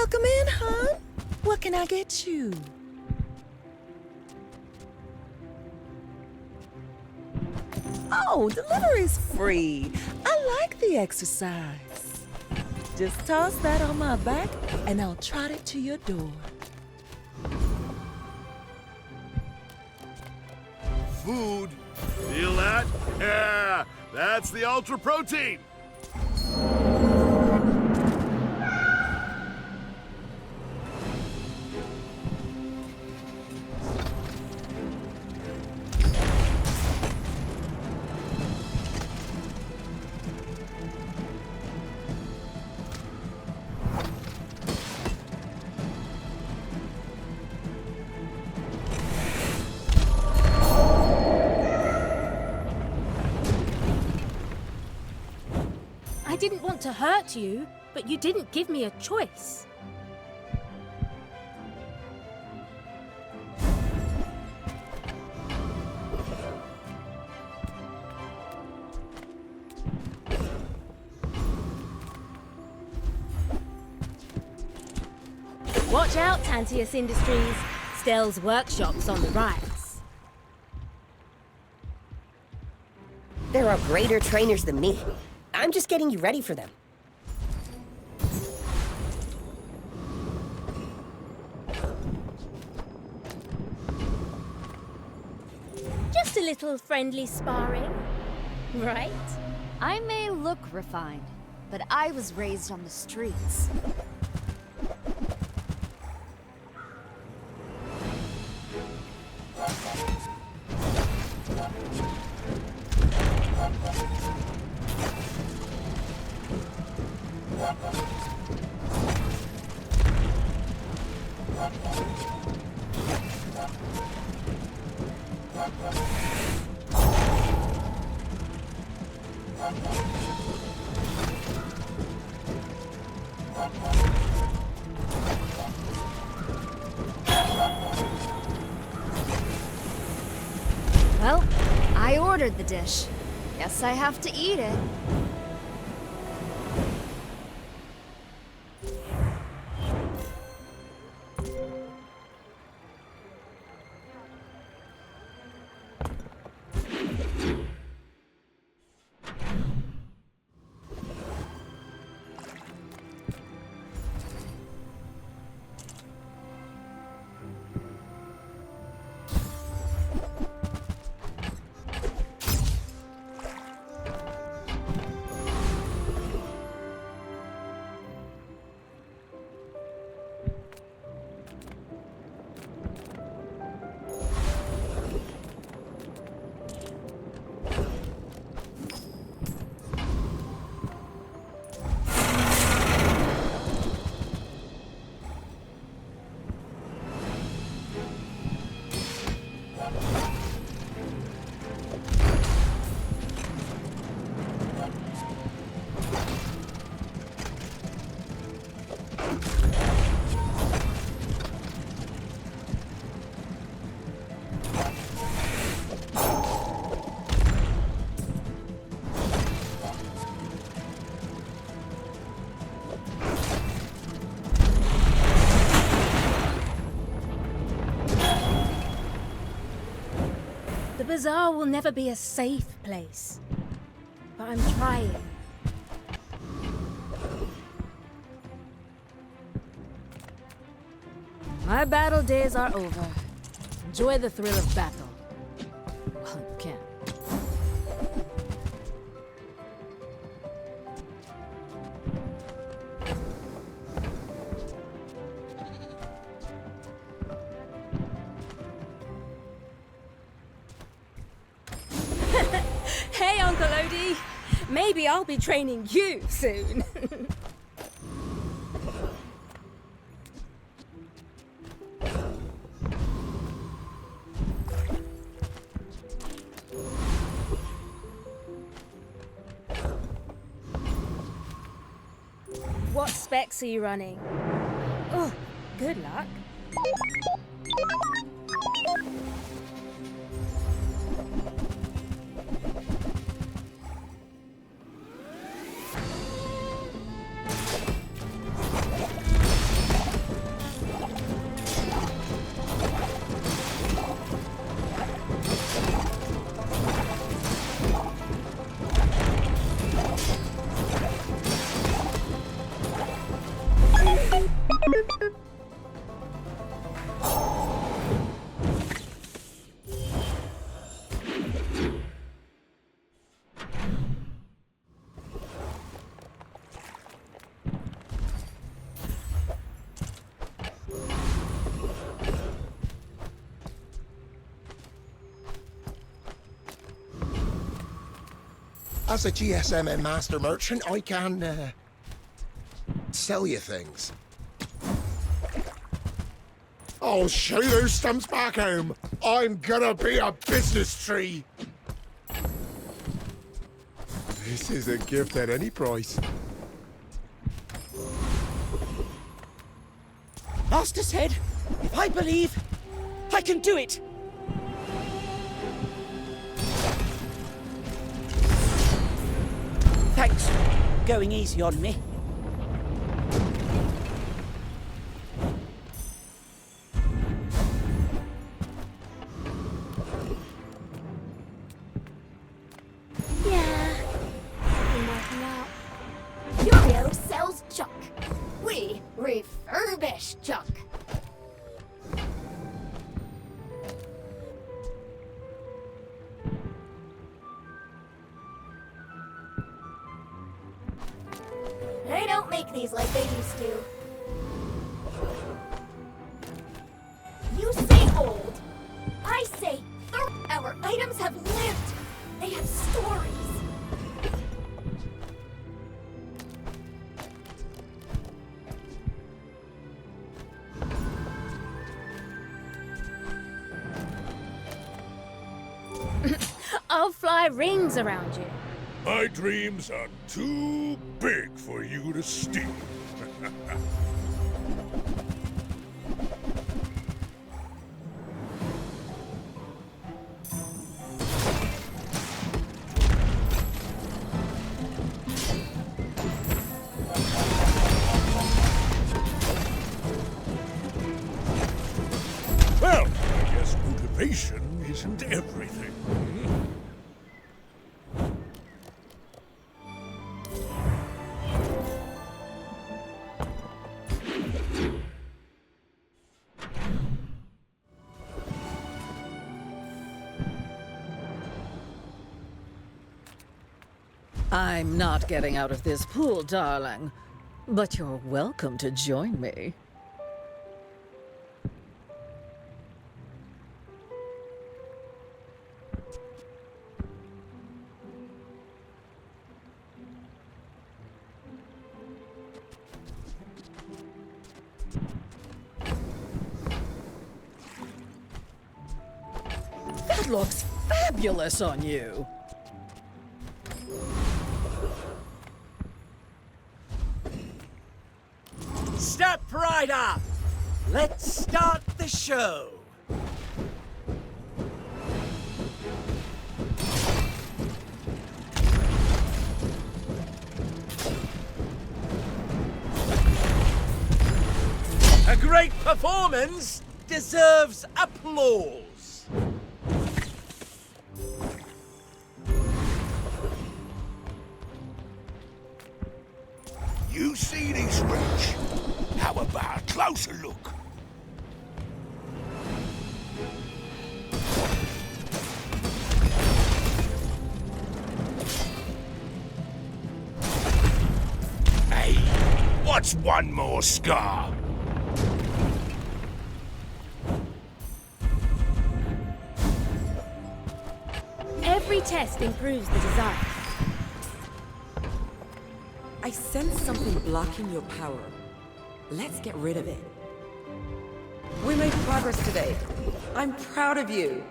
Welcome in, hon. What can I get you? Oh, delivery's free. I like the exercise. Just toss that on my back and I'll trot it to your door. Food. Feel that? Yeah, that's the ultra protein. I didn't want to hurt you, but you didn't give me a choice. Watch out, Tantius Industries. Stelle's workshop's on the rise. There are greater trainers than me. I'm just getting you ready for them. Just a little friendly sparring, right? I may look refined, but I was raised on the streets. Well, I ordered the dish. Guess I have to eat it. The Bazaar will never be a safe place, but I'm trying. My battle days are over. Enjoy the thrill of battle. Well, you can. Hey, Uncle Odie. Maybe I'll be training you soon. What specs are you running? Oh, good luck. As a GSM and master merchant, I can, sell you things. I'll show you those stumps back home. I'm gonna be a business tree. This is a gift at any price. Master said, if I believe, I can do it. Thanks for going easy on me. Yeah, been working out. Curio sells junk. We refurbish junk. They don't make these like they used to. You say old. I say our items have lived. They have stories. I'll fly rings around you. My dreams are too big for you to steal. Well, I guess motivation isn't everything. I'm not getting out of this pool, darling. But you're welcome to join me. That looks fabulous on you. Step right up. Let's start the show. A great performance deserves applause. You see this wrench? How about a closer look? Hey, what's one more scar? Every test improves the design. I sense something blocking your power. Let's get rid of it. We made progress today. I'm proud of you.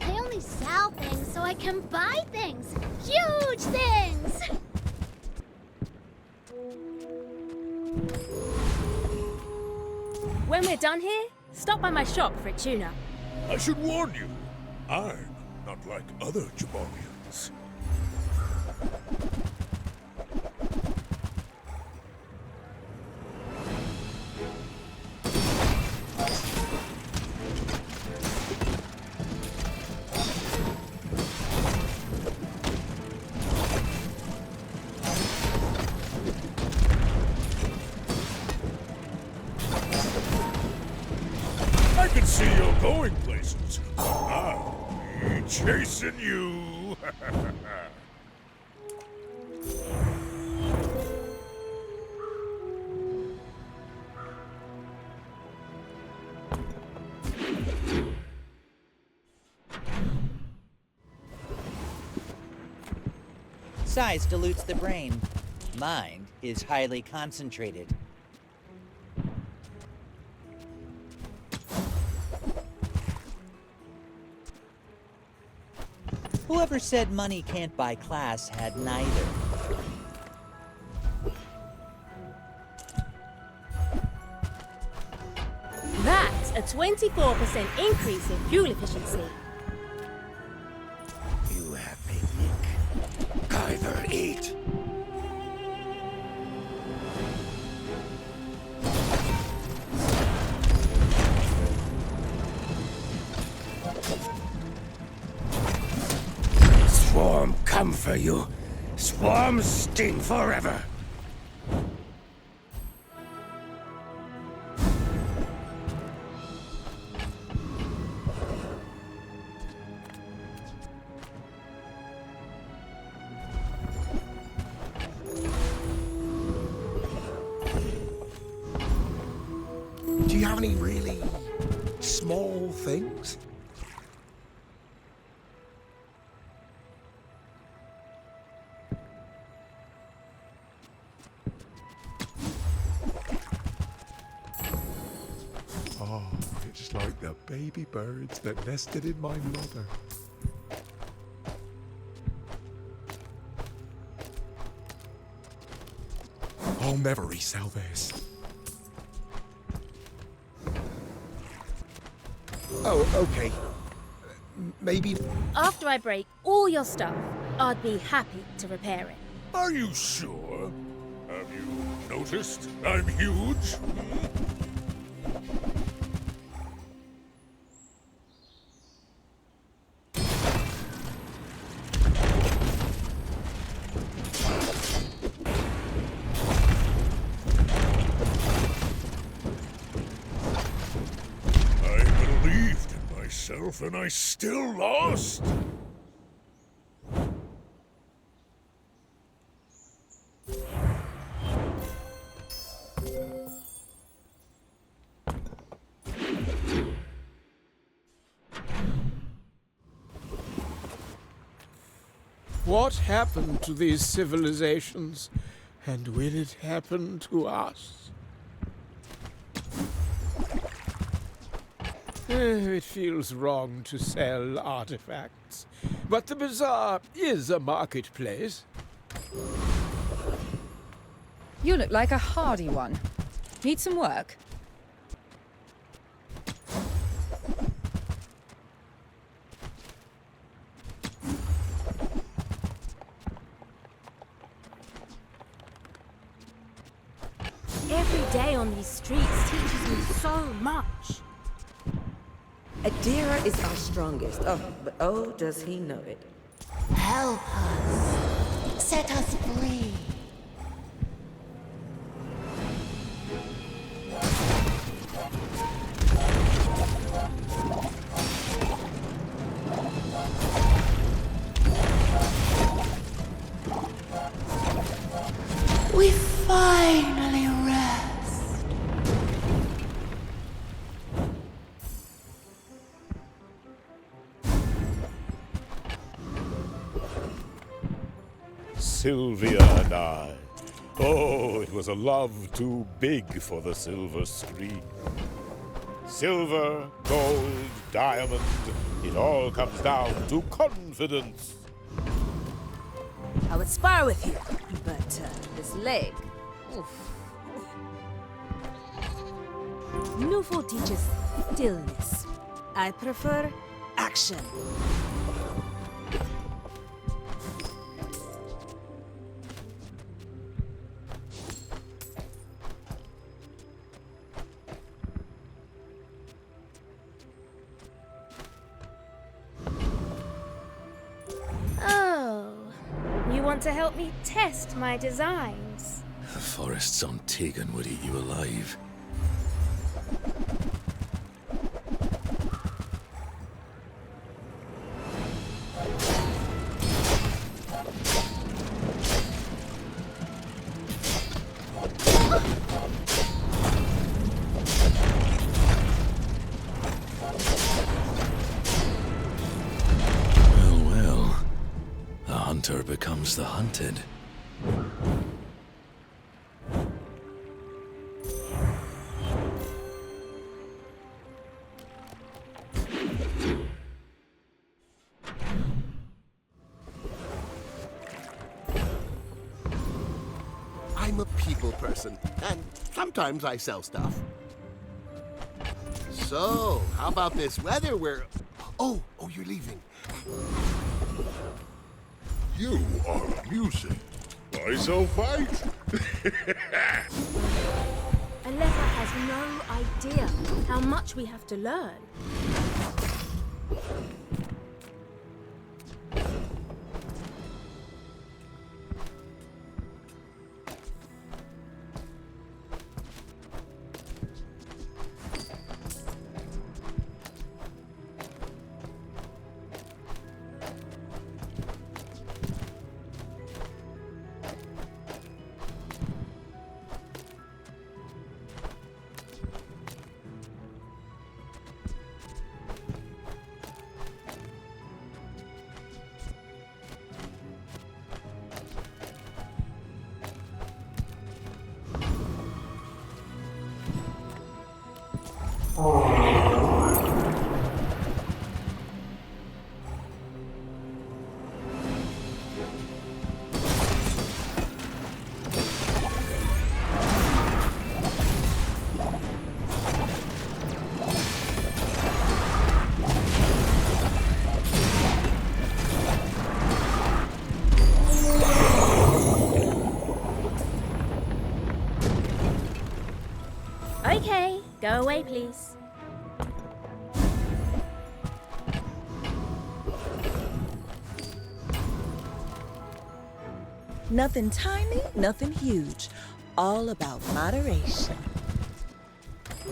I only sell things so I can buy things. Huge things! When we're done here, stop by my shop for a tune-up. I should warn you, I'm not like other Jabarians. places. I'll be chasing you. Size dilutes the brain. Mind is highly concentrated. Whoever said money can't buy class had neither. That's a 24% increase in fuel efficiency. You have me, Nick. Either eat. Swarm come for you. Swarm sting forever. Do you have any really small things? Oh, it's like the baby birds that nested in my mother. I'll never resell this. Oh, okay. Maybe. After I break all your stuff, I'd be happy to repair it. Are you sure? Have you noticed I'm huge? I believed in myself and I still lost. What happened to these civilizations? And will it happen to us? It feels wrong to sell artifacts, but the Bazaar is a marketplace. You look like a hardy one. Need some work? Every day on these streets teaches me so much. Adira is our strongest. Oh, but oh, does he know it. Help us. Set us free. We finally rest. Sylvia and I. Oh, it was a love too big for the silver screen. Silver, gold, diamond, it all comes down to confidence. I would spar with you, but this leg. Oof. Newfall teaches stillness. I prefer action. Oh, you want to help me test my designs? The forests on Tegan would eat you alive. hunter becomes the hunted. I'm a people person, and sometimes I sell stuff. So, how about this weather where... Oh, you're leaving. You are amusing. I shall fight. Alexa has no idea how much we have to learn. Okay, go away, please. Nothing tiny, nothing huge. All about moderation.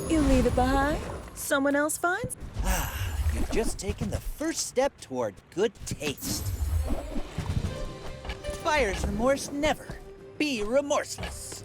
You leave it behind, someone else finds. You've just taken the first step toward good taste. Buyer's remorse never. Be remorseless.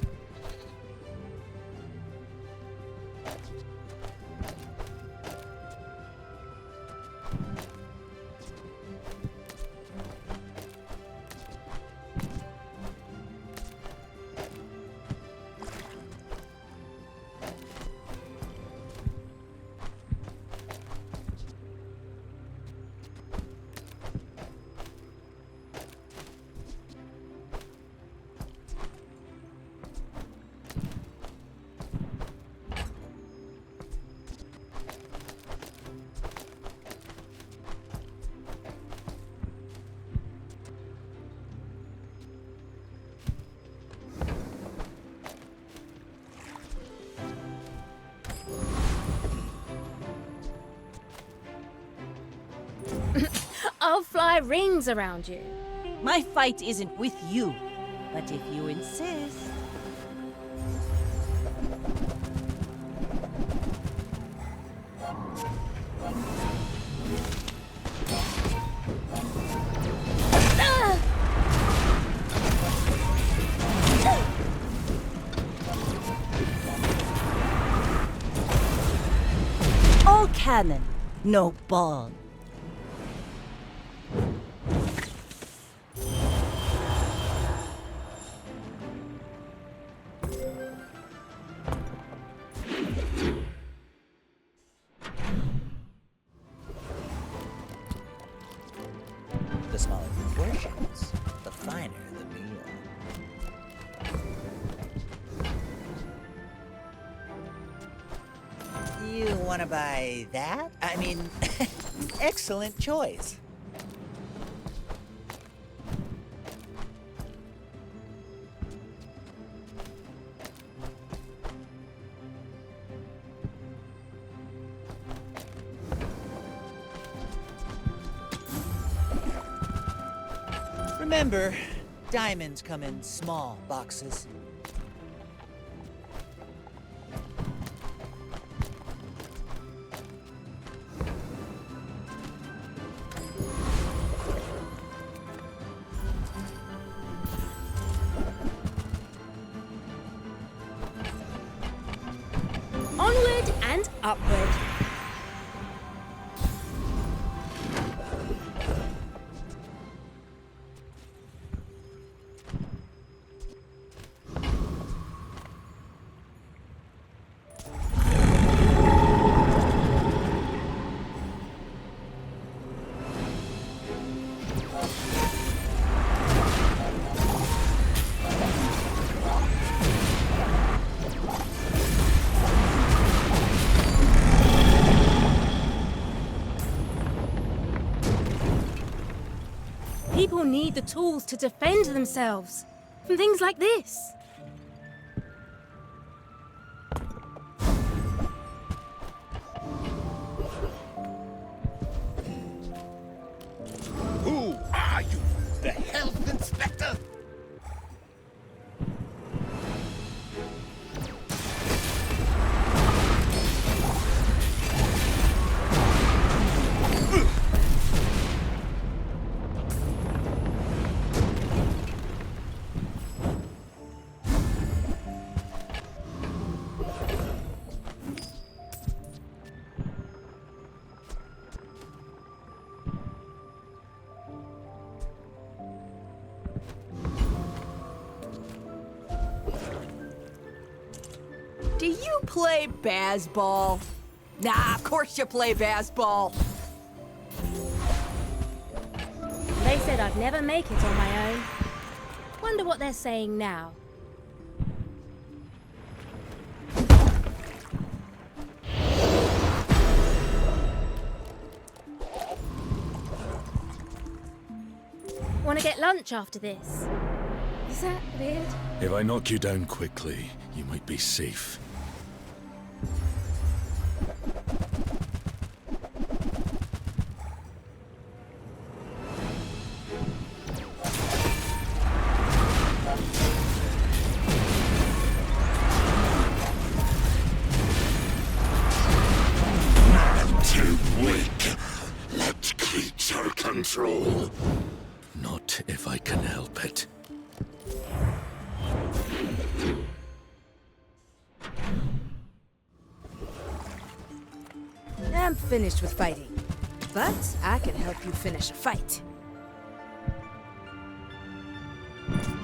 I'll fly rings around you. My fight isn't with you, but if you insist. All cannon, no ball. The smaller the portions, the finer the meal. You want to buy that? I mean, excellent choice. Remember, diamonds come in small boxes. Onward and upward. People need the tools to defend themselves from things like this. Who are you? The health inspector? Do you play baseball? Nah, of course you play baseball. They said I'd never make it on my own. Wonder what they're saying now. Want to get lunch after this? Is that weird? If I knock you down quickly, you might be safe. Man too weak. Let creature control. Not if I can help it. I'm finished with fighting, but I can help you finish a fight.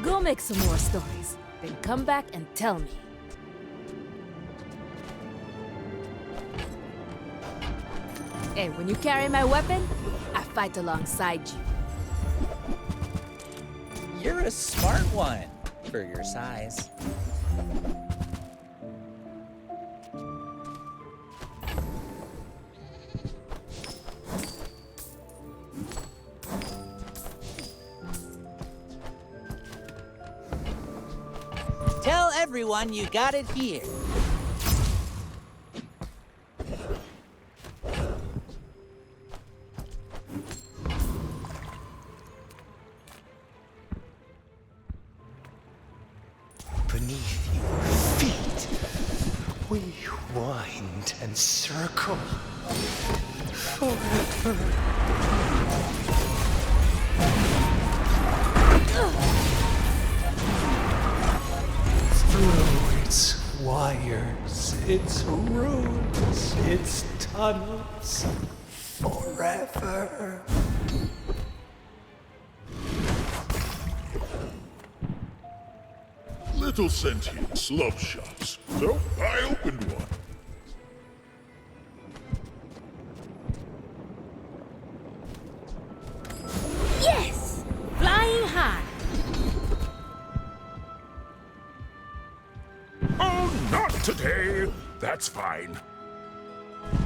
Go make some more stories, then come back and tell me. And when you carry my weapon, I fight alongside you. You're a smart one for your size. Tell everyone you got it here. Beneath your feet, we wind and circle forever. Through its wires, its runes, its tunnels, forever. Little sentient slub shops. So I opened one. Yes! Flying high. Oh, not today. That's fine.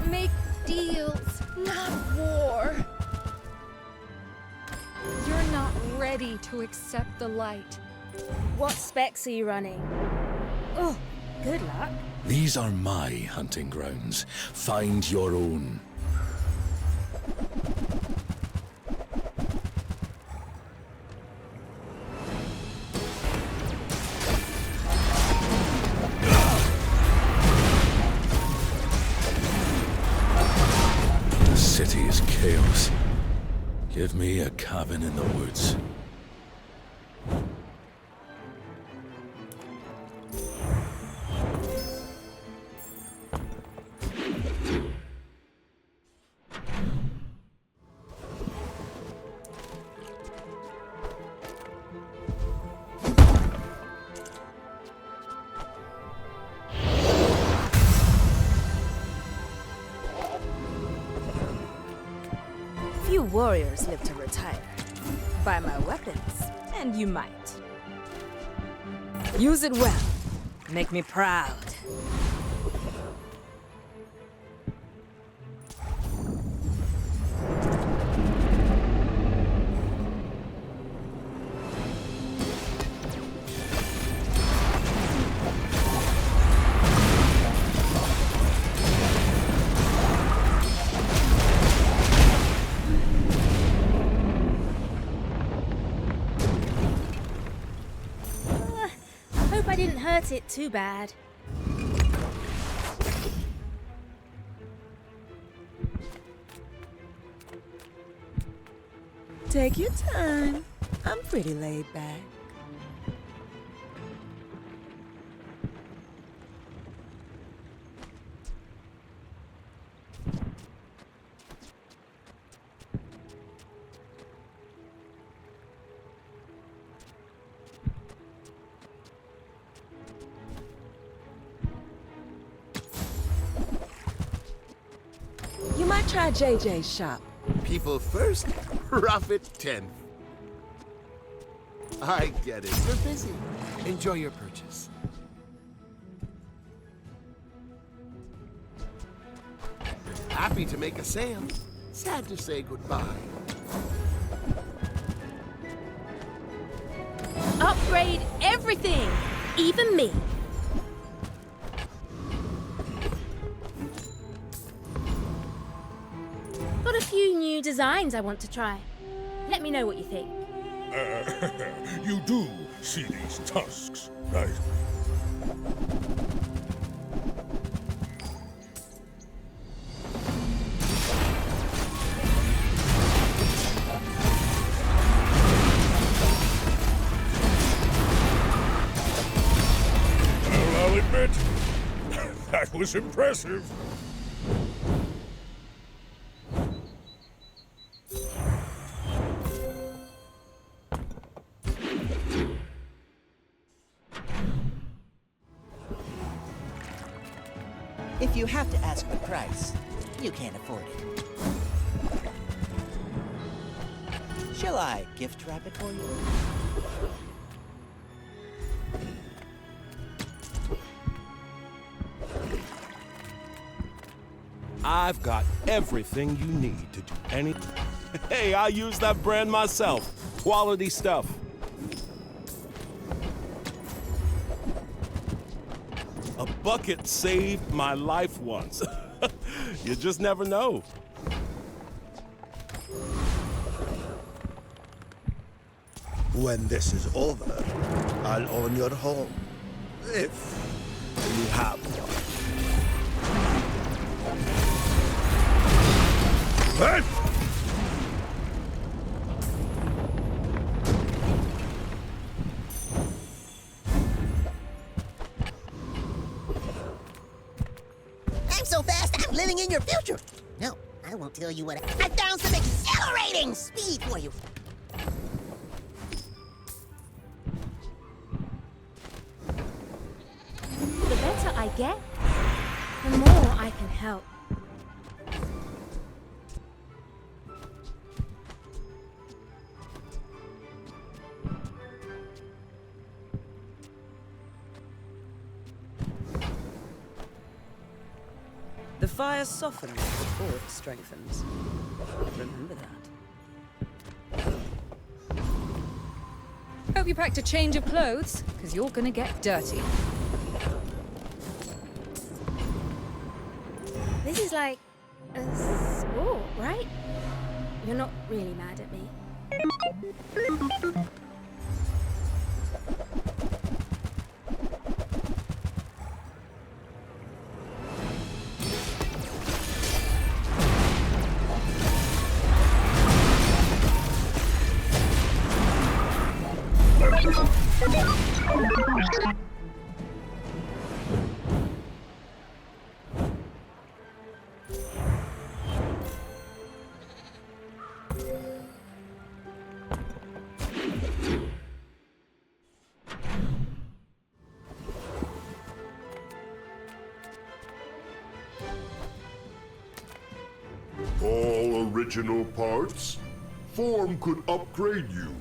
Make deals, not war. You're not ready to accept the light. What specs are you running? Oh, good luck. These are my hunting grounds. Find your own. The city is chaos. Give me a cabin in the woods. Few warriors live to retire. Buy my weapons, and you might. Use it well. Make me proud. hurt it too bad. Take your time. I'm pretty laid back. You might try JJ's shop. People first, profit 10th. I get it. You're busy. Enjoy your purchase. Happy to make a sale. Sad to say goodbye. Upgrade everything, even me. Got a few new designs I want to try. Let me know what you think. You do see these tusks, right? Well, I'll admit, that was impressive. If you have to ask the price, you can't afford it. Shall I gift wrap it for you? I've got everything you need to do any... Hey, I use that brand myself. Quality stuff. A bucket saved my life once. You just never know. When this is over, I'll own your home. If you have one. Hey! I'm so fast, I'm living in your future. No, I won't tell you what I found some exhilarating speed for you. The better I get, the more I can help. The fire softens before it strengthens. Remember that. Hope you packed a change of clothes, because you're gonna get dirty. This is like a sport, right? You're not really mad at me. All original parts? Form could upgrade you.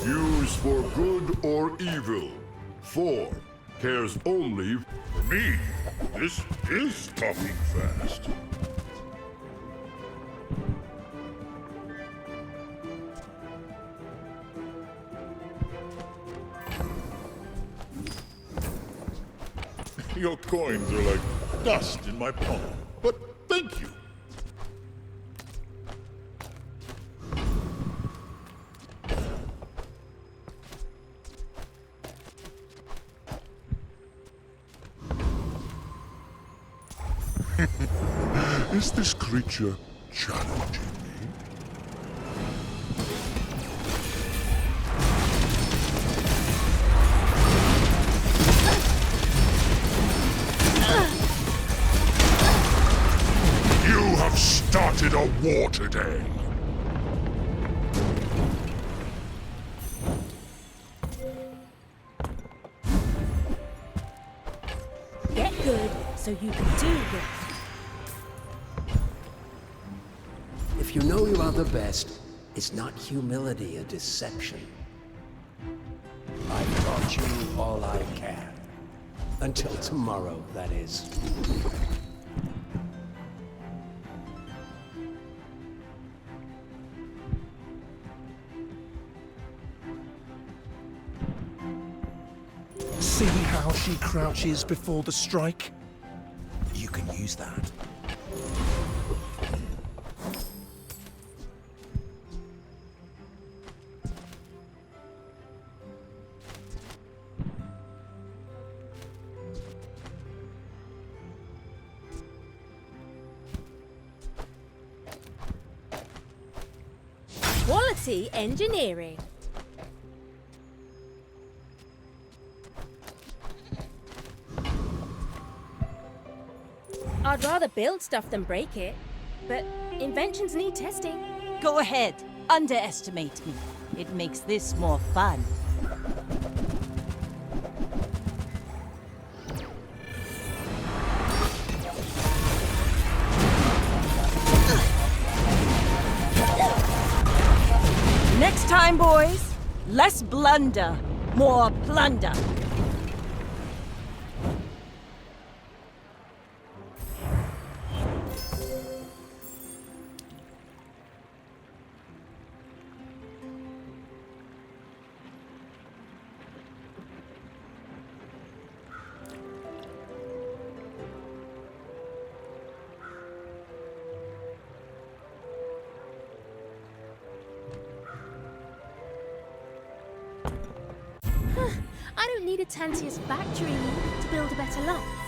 Use for good or evil. Form cares only for me. This is talking fast. Your coins are like dust in my palm, but thank you. Is this creature challenging me? You have started a war today. Get good so you can do good. If you know you are the best, is not humility a deception? I've taught you all I can. Until tomorrow, that is. See how she crouches before the strike? You can use that. Quality engineering. I'd rather build stuff than break it, but inventions need testing. Go ahead, underestimate me. It makes this more fun. Next time, boys, less blunder, more plunder. I don't need a Tantius factory to build a better life.